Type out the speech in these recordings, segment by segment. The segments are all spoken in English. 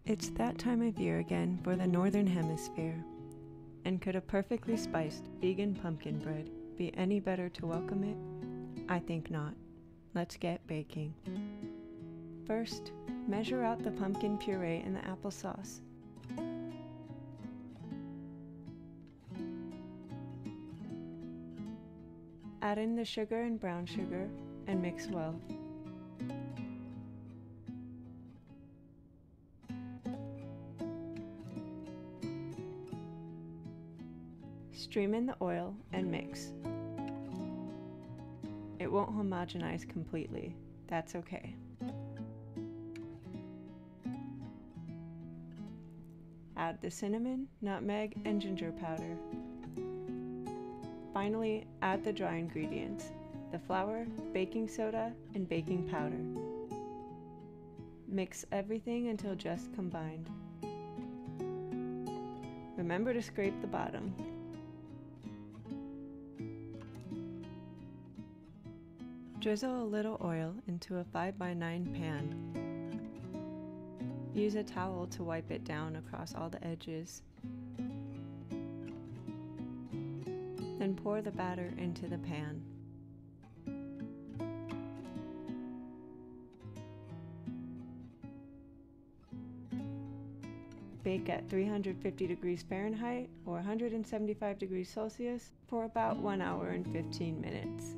It's that time of year again for the Northern Hemisphere. And could a perfectly spiced vegan pumpkin bread be any better to welcome it? I think not. Let's get baking. First, measure out the pumpkin puree and the applesauce. Add in the sugar and brown sugar and mix well. Stream in the oil and mix. It won't homogenize completely. That's okay. Add the cinnamon, nutmeg, and ginger powder. Finally, add the dry ingredients, the flour, baking soda, and baking powder. Mix everything until just combined. Remember to scrape the bottom. Drizzle a little oil into a 5x9 pan. Use a towel to wipe it down across all the edges. Then pour the batter into the pan. Bake at 350 degrees Fahrenheit or 175 degrees Celsius for about 1 hour and 15 minutes.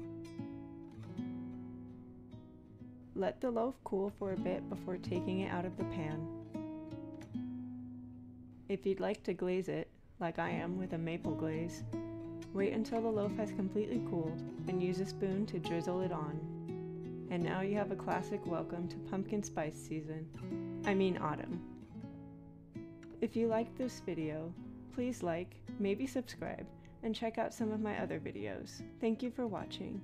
Let the loaf cool for a bit before taking it out of the pan. If you'd like to glaze it, like I am with a maple glaze, wait until the loaf has completely cooled and use a spoon to drizzle it on. And now you have a classic welcome to pumpkin spice season. I mean autumn. If you liked this video, please like, maybe subscribe, and check out some of my other videos. Thank you for watching.